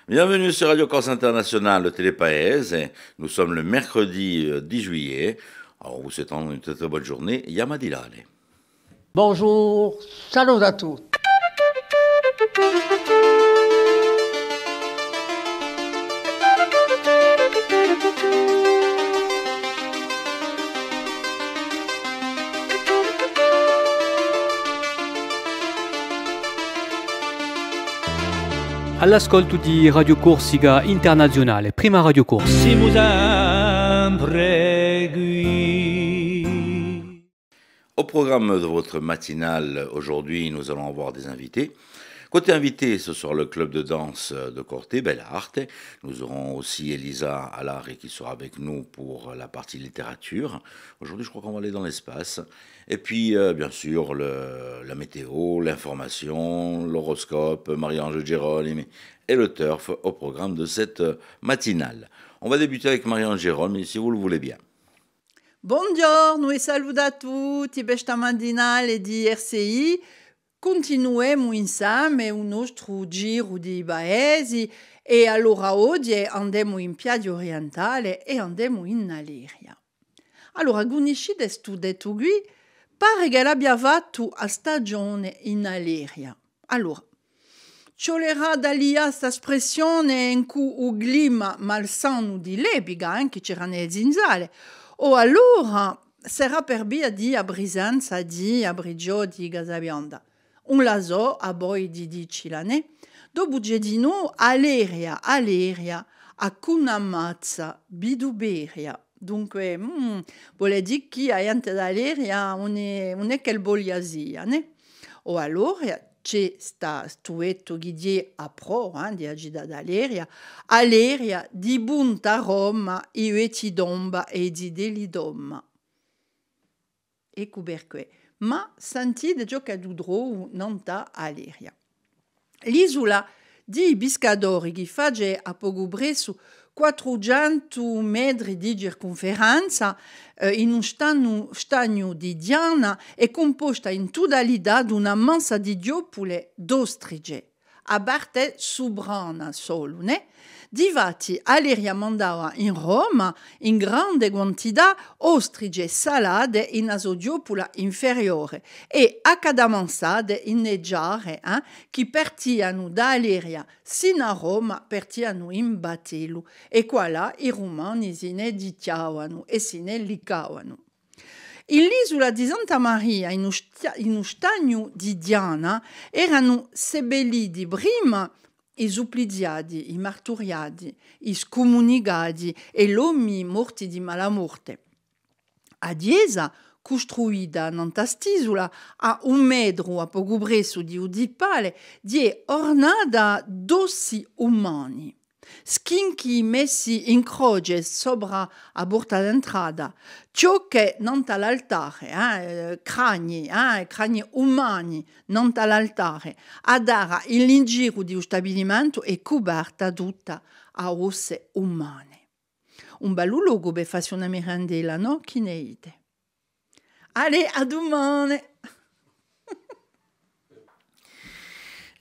Bienvenue sur Radio Corse International, le Télépaèse. Nous sommes le mercredi 10 juillet. Alors, vous souhaitons une très bonne journée. Yamadilale. Bonjour, salut à tous. All'ascolto di Radio Corsica Internazionale, prima Radio Corse. Siamo sempre qui. Au programme de votre matinale, aujourd'hui, nous allons avoir des invités. Côté invité, ce sera le club de danse de Corte, Bella Arte. Nous aurons aussi Elisa Allare qui sera avec nous pour la partie littérature. Aujourd'hui, je crois qu'on va aller dans l'espace. Et puis, bien sûr, la météo, l'information, l'horoscope, Marie-Ange Gérôme et le turf au programme de cette matinale. On va débuter avec Marie-Ange Gérôme, si vous le voulez bien. Buongiorno e saluto a tutti per questa mattinale di RCI. Continuiamo insieme un nostro giro di paesi e allora oggi andiamo in Piaggio Orientale e andiamo in Alleria. Allora, conoscete detto qui? Pare che l'abbia fatto a stagione in Alleria. Allora, ciolerà da lì questa espressione in cui il clima malsano di l'epica, anche c'erano le zinzale, o allora sarà per via di a Brisanza di a Brigio di Gasabionda. Un laso a boi di Cilane, dopo Gedino Alleria, a Cunamazza, Biduberia. Dunque, vuol dire che a gente d'Alleria non è che il bogliasia, ne? O allora c'è sta stuetto che di a pro, di agida d'Alleria, Alleria di bunta Roma, io ti domba e di delidoma. Ecco perché. Ma sentite ciò che è dudro non sta Alleria. L'isola di Biscadori che fa a poco presso 400 metri di circonferenza in un stagno di Diana è composta in totalità da una massa di diopole d'ostrige, a parte sovrana solo, ne? Difatti, Alleria mandava in Roma in grande quantità ostrige salate in asodiopola inferiore e accadamansate in neggiare che partiano da Alleria sino a Roma partiano in Batelu e qua là i romani si ne dicavano e si ne licavano. L'isola di Santa Maria, in uno stagno di Diana, erano seppelliti prima i suppliziati, i marturiati, i scomunicati e gli uomini morti di malamorte. A Diesa, costruita in quest'isola a 1 metro a poco presso di Udipale, è ornata d'ossi umani. Schinchi messi in croce sopra a porta d'entrata, ciò che non all'altare, crani umani non all'altare, a dare il giro di un stabilimento è coperta tutta a osse umane. Un bello luogo per fare una merendella, no? Chi ne dite? Allez, à domani!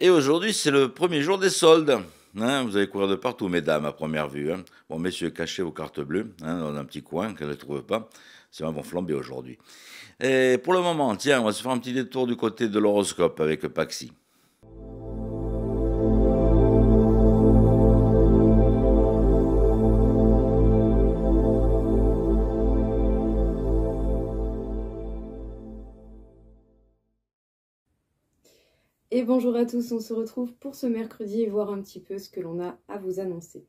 Et aujourd'hui, c'est le premier jour des soldes. Vous allez courir de partout, mesdames, à première vue. Bon, messieurs, cachez vos cartes bleues dans un petit coin qu'elles ne trouvent pas. Sinon, elles vont flamber aujourd'hui. Et pour le moment, tiens, on va se faire un petit détour du côté de l'horoscope avec Paxi. Et bonjour à tous, on se retrouve pour ce mercredi et voir un petit peu ce que l'on a à vous annoncer.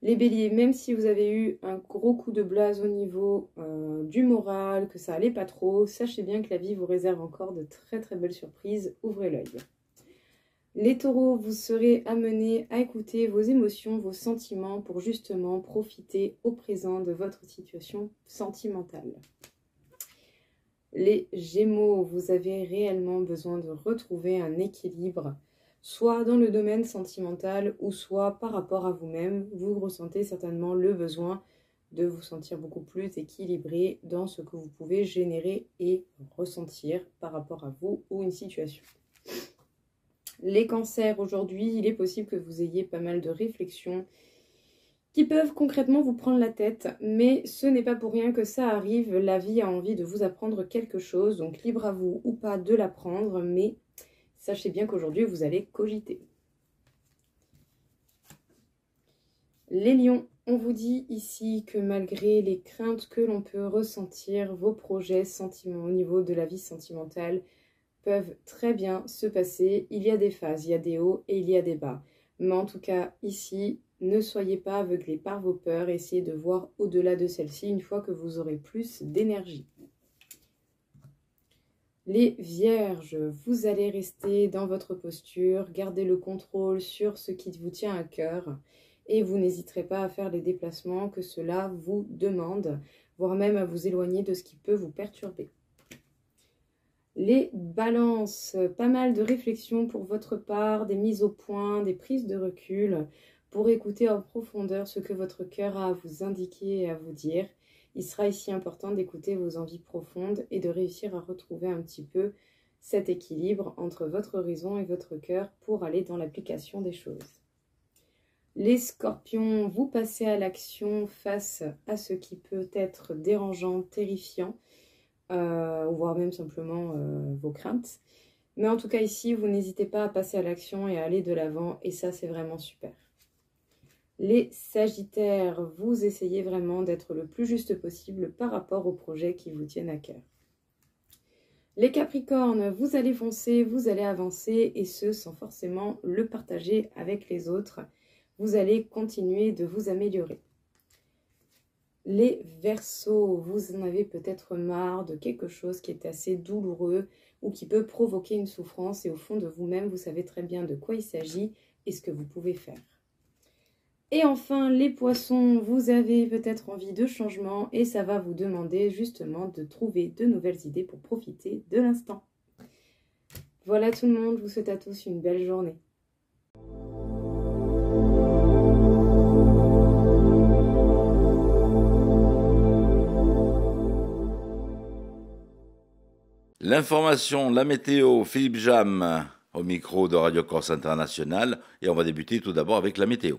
Les béliers, même si vous avez eu un gros coup de blues au niveau du moral, que ça allait pas trop, sachez bien que la vie vous réserve encore de très très belles surprises, ouvrez l'œil. Les taureaux, vous serez amenés à écouter vos émotions, vos sentiments pour justement profiter au présent de votre situation sentimentale. Les Gémeaux, vous avez réellement besoin de retrouver un équilibre, soit dans le domaine sentimental ou soit par rapport à vous-même. Vous ressentez certainement le besoin de vous sentir beaucoup plus équilibré dans ce que vous pouvez générer et ressentir par rapport à vous ou une situation. Les cancers, aujourd'hui, il est possible que vous ayez pas mal de réflexions qui peuvent concrètement vous prendre la tête, mais ce n'est pas pour rien que ça arrive. La vie a envie de vous apprendre quelque chose, donc libre à vous ou pas de l'apprendre, mais sachez bien qu'aujourd'hui, vous allez cogiter. Les lions, on vous dit ici que malgré les craintes que l'on peut ressentir, vos projets sentiments au niveau de la vie sentimentale peuvent très bien se passer. Il y a des phases, il y a des hauts et il y a des bas. Mais en tout cas, ici, ne soyez pas aveuglés par vos peurs, essayez de voir au-delà de celles-ci une fois que vous aurez plus d'énergie. Les vierges, vous allez rester dans votre posture, gardez le contrôle sur ce qui vous tient à cœur et vous n'hésiterez pas à faire les déplacements que cela vous demande, voire même à vous éloigner de ce qui peut vous perturber. Les balances, pas mal de réflexions pour votre part, des mises au point, des prises de recul pour écouter en profondeur ce que votre cœur a à vous indiquer et à vous dire. Il sera ici important d'écouter vos envies profondes et de réussir à retrouver un petit peu cet équilibre entre votre raison et votre cœur pour aller dans l'application des choses. Les scorpions, vous passez à l'action face à ce qui peut être dérangeant, terrifiant, voire même simplement vos craintes. Mais en tout cas ici, vous n'hésitez pas à passer à l'action et à aller de l'avant, et ça c'est vraiment super. Les sagittaires, vous essayez vraiment d'être le plus juste possible par rapport aux projets qui vous tiennent à cœur. Les capricornes, vous allez foncer, vous allez avancer, et ce sans forcément le partager avec les autres. Vous allez continuer de vous améliorer. Les Verseaux, vous en avez peut-être marre de quelque chose qui est assez douloureux ou qui peut provoquer une souffrance et au fond de vous-même, vous savez très bien de quoi il s'agit et ce que vous pouvez faire. Et enfin, les Poissons, vous avez peut-être envie de changement et ça va vous demander justement de trouver de nouvelles idées pour profiter de l'instant. Voilà tout le monde, je vous souhaite à tous une belle journée. L'information, la météo, Philippe Jam au micro de Radio Corse International. Et on va débuter tout d'abord avec la météo.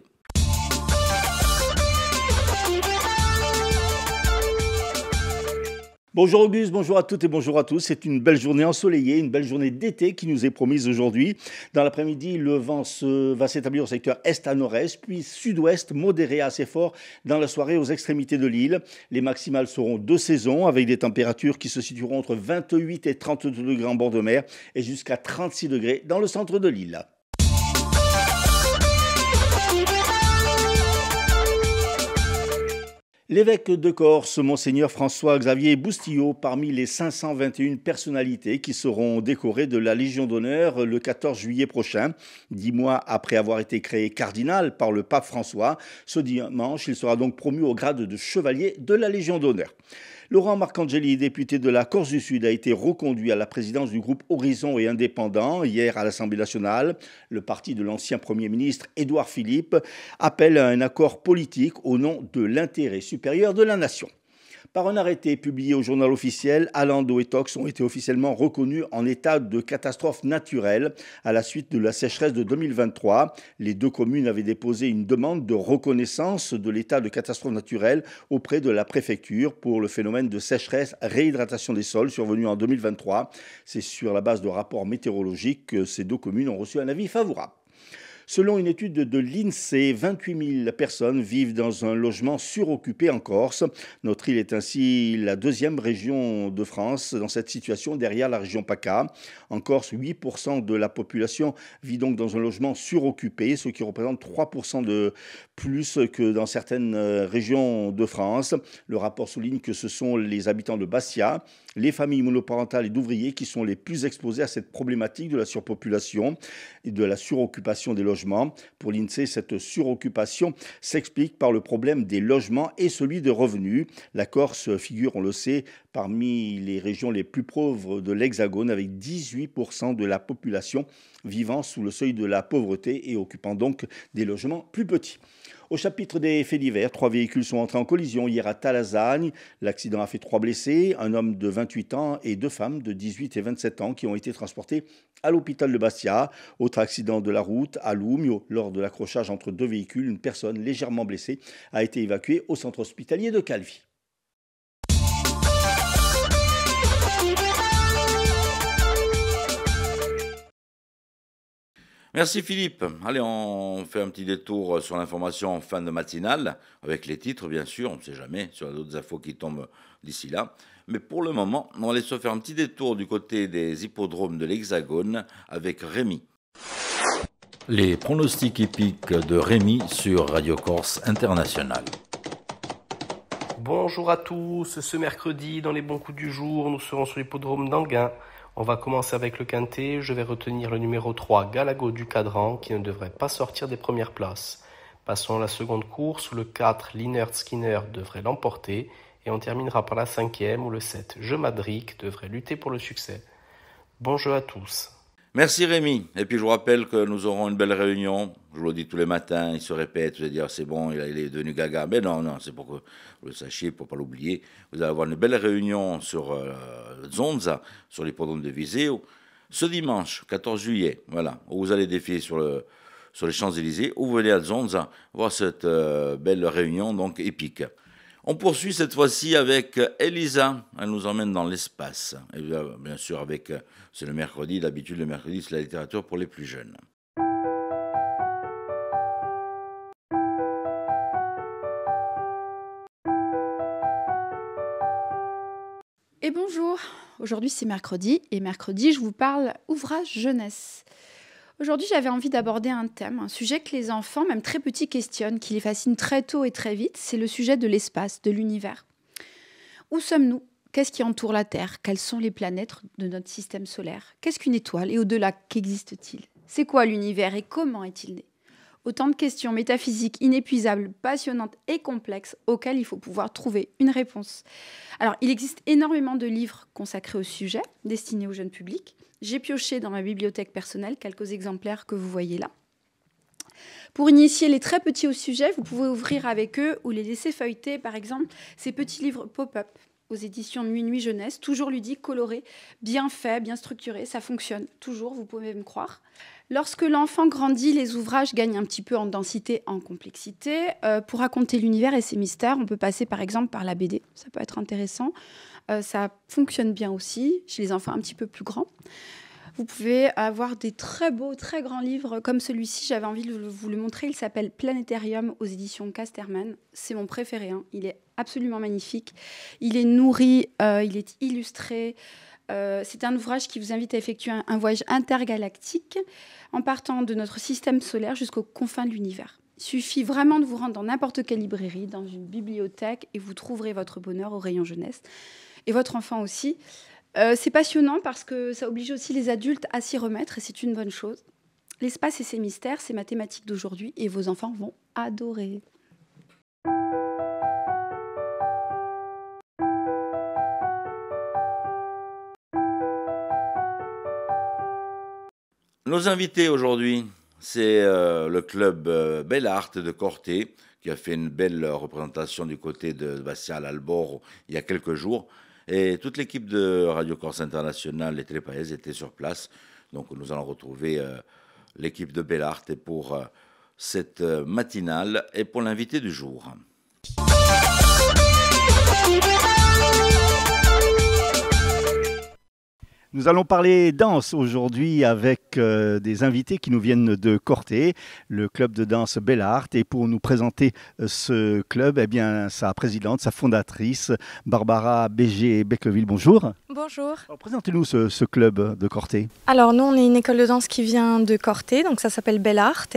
Bonjour Auguste, bonjour à toutes et bonjour à tous. C'est une belle journée ensoleillée, une belle journée d'été qui nous est promise aujourd'hui. Dans l'après-midi, le vent va s'établir au secteur est à nord-est, puis sud-ouest modéré assez fort dans la soirée aux extrémités de l'île. Les maximales seront de saison avec des températures qui se situeront entre 28 et 32 degrés en bord de mer et jusqu'à 36 degrés dans le centre de l'île. L'évêque de Corse, Monseigneur François-Xavier Boustillot, parmi les 521 personnalités qui seront décorées de la Légion d'honneur le 14 juillet prochain. 10 mois après avoir été créé cardinal par le pape François, ce dimanche, il sera donc promu au grade de chevalier de la Légion d'honneur. Laurent Marcangeli, député de la Corse du Sud, a été reconduit à la présidence du groupe Horizon et Indépendant hier à l'Assemblée nationale. Le parti de l'ancien Premier ministre Édouard Philippe appelle à un accord politique au nom de l'intérêt supérieur de la nation. Par un arrêté publié au journal officiel, Alando et Tox ont été officiellement reconnus en état de catastrophe naturelle à la suite de la sécheresse de 2023. Les deux communes avaient déposé une demande de reconnaissance de l'état de catastrophe naturelle auprès de la préfecture pour le phénomène de sécheresse-réhydratation des sols survenu en 2023. C'est sur la base de rapports météorologiques que ces deux communes ont reçu un avis favorable. Selon une étude de l'INSEE, 28 000 personnes vivent dans un logement suroccupé en Corse. Notre île est ainsi la deuxième région de France dans cette situation, derrière la région PACA. En Corse, 8% de la population vit donc dans un logement suroccupé, ce qui représente 3% de plus que dans certaines régions de France. Le rapport souligne que ce sont les habitants de Bastia, les familles monoparentales et d'ouvriers qui sont les plus exposés à cette problématique de la surpopulation et de la suroccupation des logements. Pour l'INSEE, cette suroccupation s'explique par le problème des logements et celui des revenus. La Corse figure, on le sait, parmi les régions les plus pauvres de l'Hexagone avec 18% de la population vivant sous le seuil de la pauvreté et occupant donc des logements plus petits. Au chapitre des faits divers, 3 véhicules sont entrés en collision hier à Talazagne. L'accident a fait 3 blessés, un homme de 28 ans et 2 femmes de 18 et 27 ans qui ont été transportés à l'hôpital de Bastia. Autre accident de la route à Loumio. Lors de l'accrochage entre 2 véhicules, une personne légèrement blessée a été évacuée au centre hospitalier de Calvi. Merci Philippe. Allez, on fait un petit détour sur l'information en fin de matinale, avec les titres bien sûr, on ne sait jamais, sur d'autres infos qui tombent d'ici là. Mais pour le moment, on va aller se faire un petit détour du côté des hippodromes de l'Hexagone avec Rémi. Les pronostics hippiques de Rémi sur Radio Corse International. Bonjour à tous, ce mercredi dans les bons coups du jour, nous serons sur l'hippodrome d'Anguin. On va commencer avec le quintet, je vais retenir le numéro 3, Galago du Cadran, qui ne devrait pas sortir des premières places. Passons à la seconde course, où le 4, Linert Skinner, devrait l'emporter, et on terminera par la 5e, où le 7, Je Madric, devrait lutter pour le succès. Bon jeu à tous. Merci Rémi. Et puis je vous rappelle que nous aurons une belle réunion. Je vous le dis tous les matins, il se répète, vous allez dire c'est bon, il est devenu gaga. Mais non, c'est pour que vous le sachiez, pour ne pas l'oublier. Vous allez avoir une belle réunion sur Zonza, sur l'hippodrome de Viseu, ce dimanche, 14 juillet. Voilà, où vous allez défiler sur les Champs-Élysées, où vous venez à Zonza voir cette belle réunion donc épique. On poursuit cette fois-ci avec Elisa. Elle nous emmène dans l'espace. Et bien sûr, c'est le mercredi. D'habitude, le mercredi, c'est la littérature pour les plus jeunes. Et bonjour. Aujourd'hui, c'est mercredi. Et mercredi, je vous parle ouvrage jeunesse. Aujourd'hui, j'avais envie d'aborder un thème, un sujet que les enfants, même très petits, questionnent, qui les fascine très tôt et très vite. C'est le sujet de l'espace, de l'univers. Où sommes-nous ? Qu'est-ce qui entoure la Terre ? Quelles sont les planètes de notre système solaire ? Qu'est-ce qu'une étoile ? Et au-delà, qu'existe-t-il ? C'est quoi l'univers et comment est-il né ? Autant de questions métaphysiques inépuisables, passionnantes et complexes auxquelles il faut pouvoir trouver une réponse. Alors, il existe énormément de livres consacrés au sujet, destinés au jeune public. J'ai pioché dans ma bibliothèque personnelle quelques exemplaires que vous voyez là. Pour initier les très petits au sujet, vous pouvez ouvrir avec eux ou les laisser feuilleter, par exemple, ces petits livres pop-up aux éditions de Minuit Jeunesse, toujours ludiques, colorés, bien faits, bien structurés. Ça fonctionne toujours, vous pouvez me croire. Lorsque l'enfant grandit, les ouvrages gagnent un petit peu en densité, en complexité. Pour raconter l'univers et ses mystères, on peut passer par exemple par la BD. Ça peut être intéressant. Ça fonctionne bien aussi chez les enfants un petit peu plus grands. Vous pouvez avoir des très beaux, très grands livres comme celui-ci. J'avais envie de vous le montrer. Il s'appelle Planétarium aux éditions Casterman. C'est mon préféré. Il est absolument magnifique. Il est nourri, il est illustré. C'est un ouvrage qui vous invite à effectuer un voyage intergalactique en partant de notre système solaire jusqu'aux confins de l'univers. Il suffit vraiment de vous rendre dans n'importe quelle librairie, dans une bibliothèque, et vous trouverez votre bonheur au rayon jeunesse. Et votre enfant aussi. C'est passionnant parce que ça oblige aussi les adultes à s'y remettre, et c'est une bonne chose. L'espace et ses mystères, c'est ma thématique d'aujourd'hui, et vos enfants vont adorer. Nos invités aujourd'hui, c'est le club Belle Art de Corté, qui a fait une belle représentation du côté de Bastia à l'Albor il y a quelques jours. Et toute l'équipe de Radio Corse International et Télépaïs était sur place. Donc nous allons retrouver l'équipe de Belle Art pour cette matinale et pour l'invité du jour. Nous allons parler danse aujourd'hui avec des invités qui nous viennent de Corté, le club de danse Belle Art. Et pour nous présenter ce club, eh bien, sa présidente, sa fondatrice, Barbara Béger-Becqueville. Bonjour. Bonjour. Alors, présentez-nous ce club de Corté. Alors nous, on est une école de danse qui vient de Corté, donc ça s'appelle Belle Art.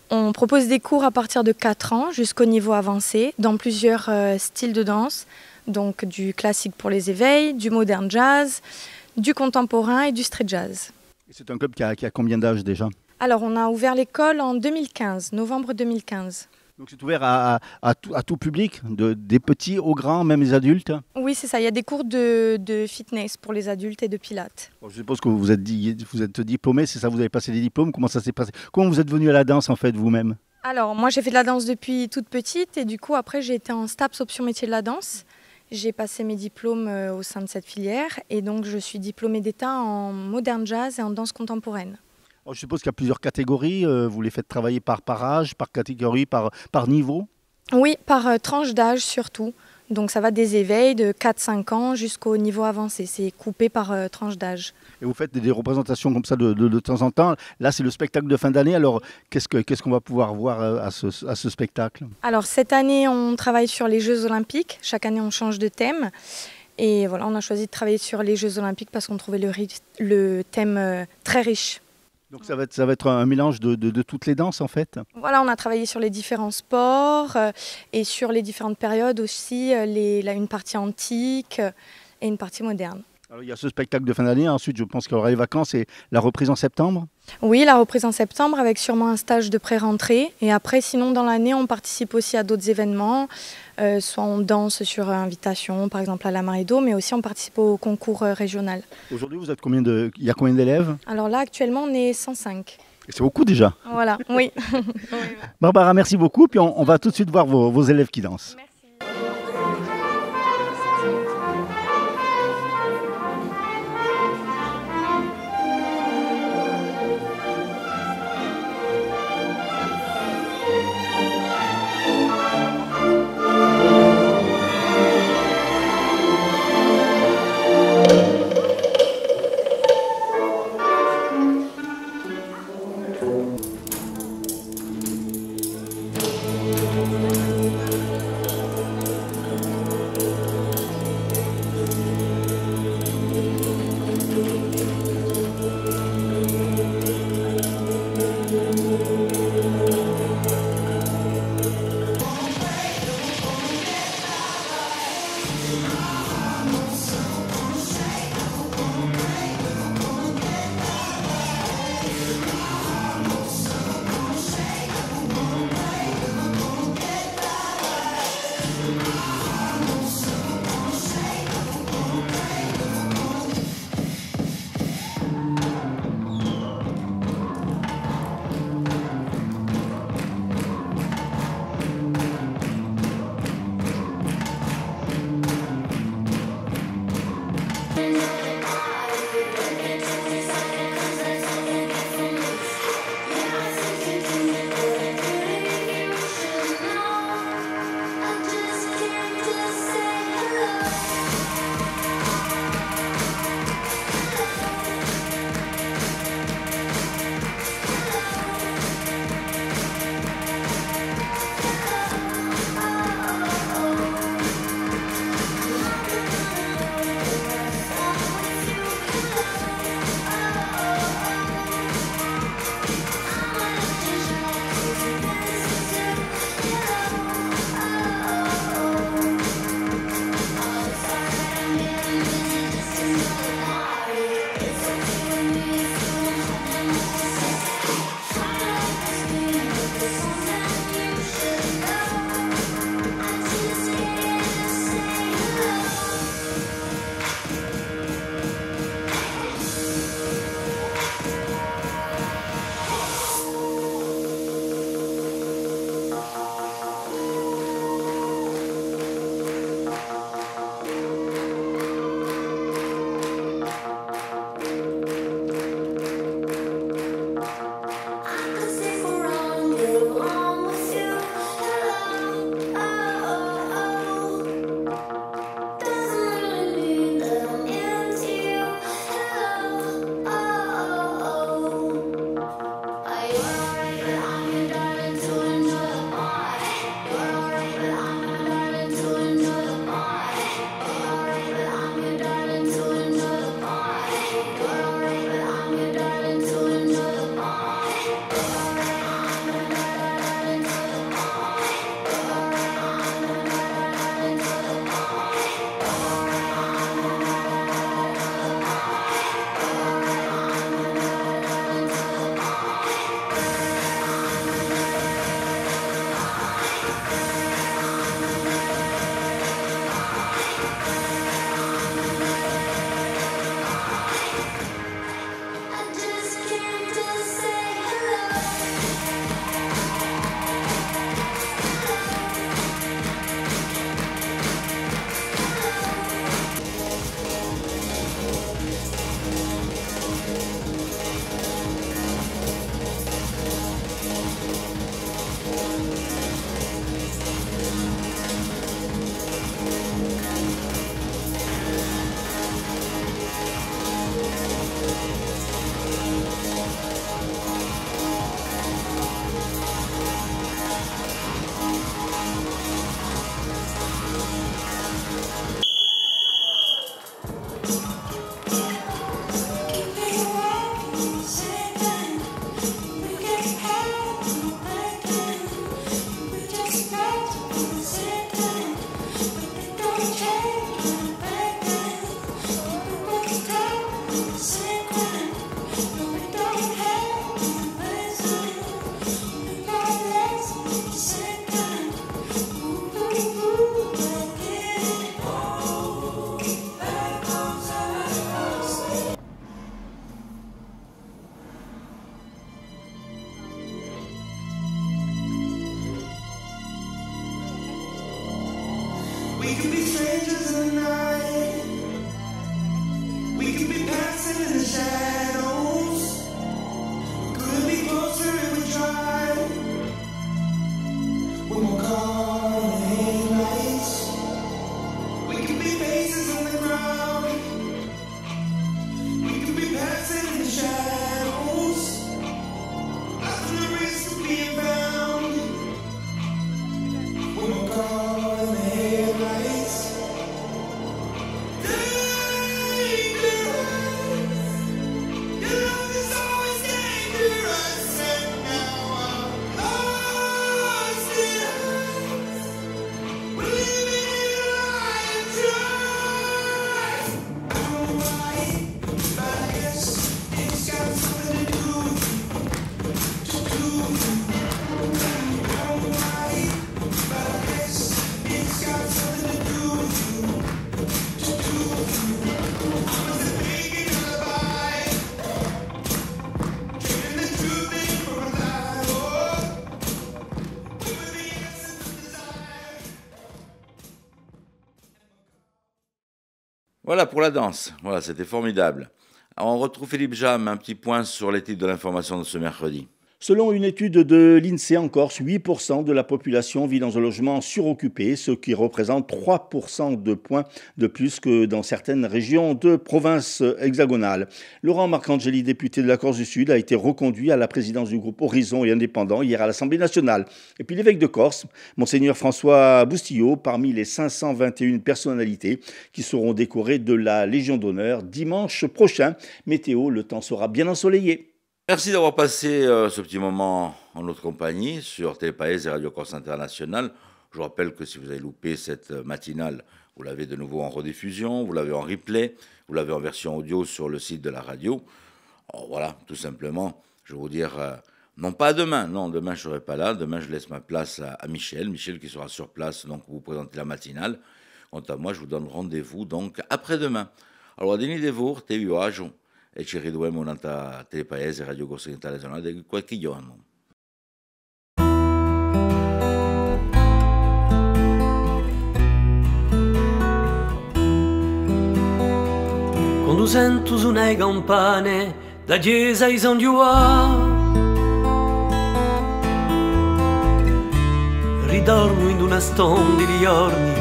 On propose des cours à partir de 4 ans jusqu'au niveau avancé dans plusieurs styles de danse, donc du classique pour les éveils, du modern jazz, du contemporain et du street jazz. C'est un club qui a combien d'âge déjà ? Alors on a ouvert l'école en 2015, novembre 2015. Donc c'est ouvert à tout public, des petits aux grands, même les adultes? Oui, c'est ça. Il y a des cours de fitness pour les adultes et de pilates. Bon, je suppose que vous êtes diplômé, c'est ça, vous avez passé les diplômes. Comment ça s'est passé? Comment vous êtes venu à la danse en fait vous-même? Alors, moi j'ai fait de la danse depuis toute petite et du coup après j'ai été en STAPS option métier de la danse. J'ai passé mes diplômes au sein de cette filière et donc je suis diplômée d'État en modern jazz et en danse contemporaine. Alors, je suppose qu'il y a plusieurs catégories, vous les faites travailler par âge, par catégorie, par niveau? Oui, par tranche d'âge surtout. Donc ça va des éveils de 4-5 ans jusqu'au niveau avancé. C'est coupé par tranche d'âge. Et vous faites des représentations comme ça de temps en temps. Là, c'est le spectacle de fin d'année. Alors, qu'est-ce qu'on va pouvoir voir à ce spectacle? Alors, cette année, on travaille sur les Jeux Olympiques. Chaque année, on change de thème. Et voilà, on a choisi de travailler sur les Jeux Olympiques parce qu'on trouvait le thème très riche. Donc ça va être un mélange de toutes les danses en fait? Voilà, on a travaillé sur les différents sports et sur les différentes périodes aussi, une partie antique et une partie moderne. Alors, il y a ce spectacle de fin d'année, ensuite je pense qu'il y aura les vacances et la reprise en septembre? Oui, la reprise en septembre avec sûrement un stage de pré-rentrée. Et après, sinon dans l'année, on participe aussi à d'autres événements. Soit on danse sur invitation, par exemple à la Marée d'Eau, mais aussi on participe au concours régional. Aujourd'hui, vous êtes il y a combien d'élèves? Alors là, actuellement, on est 105. Et c'est beaucoup déjà. Voilà, oui. Barbara, merci beaucoup. Puis on va tout de suite voir vos élèves qui dansent. Merci. Voilà pour la danse. Voilà, c'était formidable. Alors, on retrouve Philippe Jam, un petit point sur les titres de l'information de ce mercredi. Selon une étude de l'INSEE en Corse, 8% de la population vit dans un logement suroccupé, ce qui représente 3% de points de plus que dans certaines régions de province hexagonale. Laurent Marcangeli, député de la Corse du Sud, a été reconduit à la présidence du groupe Horizon et Indépendant hier à l'Assemblée nationale. Et puis l'évêque de Corse, Monseigneur François Boustillot, parmi les 521 personnalités qui seront décorées de la Légion d'honneur dimanche prochain. Météo, le temps sera bien ensoleillé. Merci d'avoir passé ce petit moment en notre compagnie sur Télépaèse et Radio Corse International. Je vous rappelle que si vous avez loupé cette matinale, vous l'avez de nouveau en rediffusion, vous l'avez en replay, vous l'avez en version audio sur le site de la radio. Alors voilà, tout simplement, je vais vous dire, non pas demain, non, demain je ne serai pas là, demain je laisse ma place à Michel qui sera sur place, donc vous présentez la matinale. Quant à moi, je vous donne rendez-vous donc après-demain. Alors, Denis Devour, TUAJ, e ci ritroviamo un'altra Telepaese Radio Corsa Internazionale di qualche giorno. Quando sento suonare campane da chiesa ai San Giovanni, ritorno in una stonda di giorni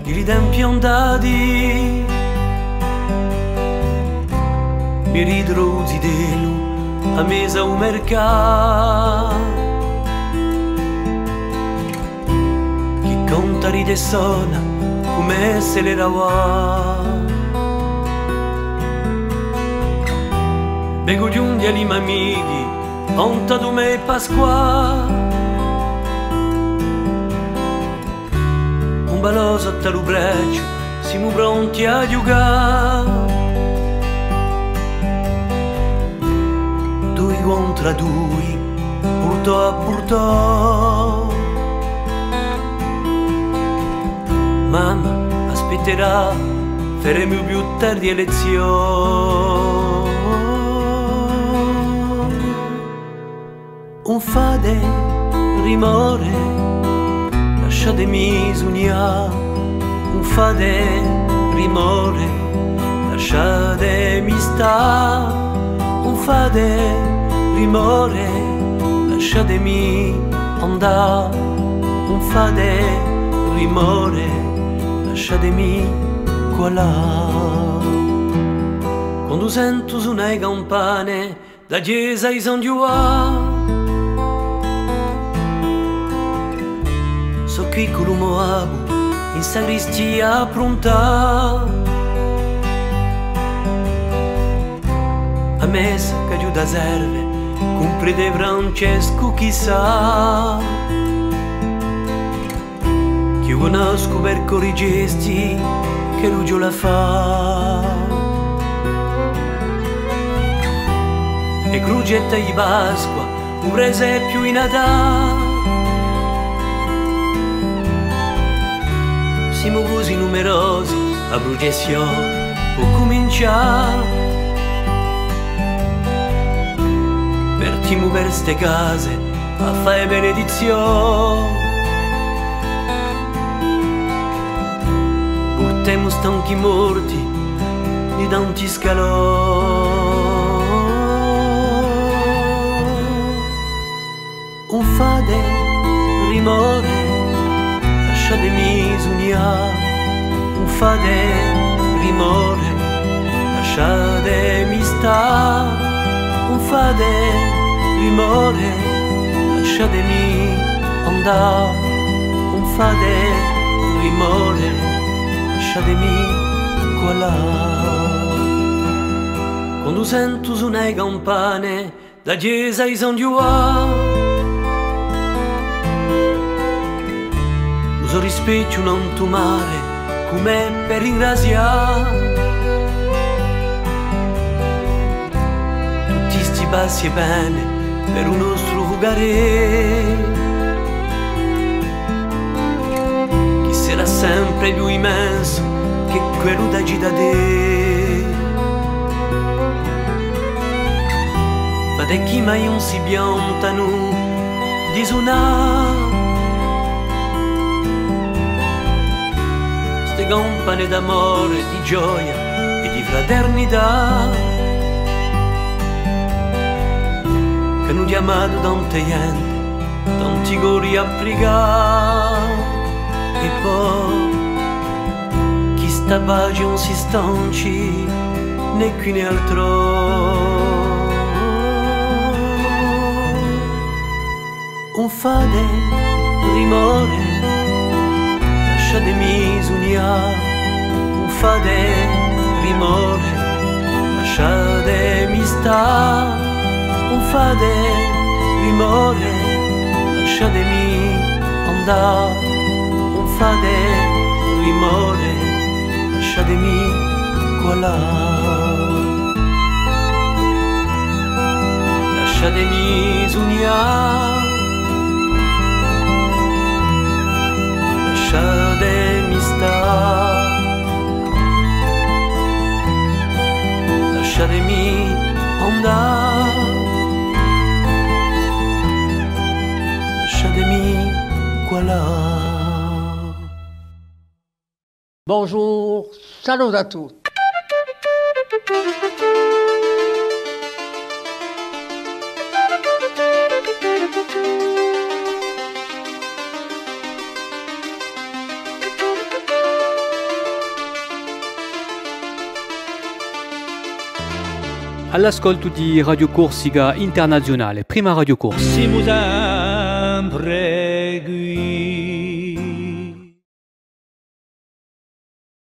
di tempi andati. Mi ritrovo zitelo a mesa un mercato, chi conta ride e suona come se le ravava. Bego giunti agli amici, conta tu me Pasqua, un balò sotto lo braccio, siamo pronti a giocare. Contra due, purtò a purtò. Mamma aspetterà, faremo più tardi elezioni. Un fade rimore, lasciatemi sognare. Un fade rimore, lasciatemi stare. Un fade rimore, lasciatemi andare. Un fade rimore, lasciatemi qua là. Quando sento suonare campane da chiesa ai San Giovanni, so qui con l'uomo in sacristia pronta. A messa che giù da serve, compri de Francesco chissà. Che io conosco per cori gesti che Lugio la fa. E crugetta di Pasqua, un presepio in Natale. Siamo così numerosi, la processione può cominciare. Partiamo per ste case a fare benedizione. stanchi morti di tanti scalò. Un fade rimore, lasciatemi sognare. Un fade rimore, lasciatemi stare. Un fade rimore, lasciatemi andare. Un fade rimore, lasciatemi qua là. Quando sento suonare campane da chiesa ai San Giovanni, uso rispecchio non tu mare come per ringraziare tutti sti passi e bene per un nostro fugare che sarà sempre più immenso che quello da gita te. Fate chi mai non si piantano di suonare ste campane d'amore, di gioia e di fraternità che hanno chiamato tante gente, tanti cori a pregare. E poi chi sta pace non si stanci né qui né altrove. Un fade rimore, lasciatemi sognare. Un fade rimore, lasciatemi stare. Un fade rimore, lasciatemi andare. Un fade rimore, lasciatemi qua là. Lasciatemi sognare. Lasciatemi stare, lasciatemi andare, lasciatemi qua là. Bonjour, salut à tous. All'ascolto di Radio Corsica Internazionale, prima Radio Corsica. Siamo sempre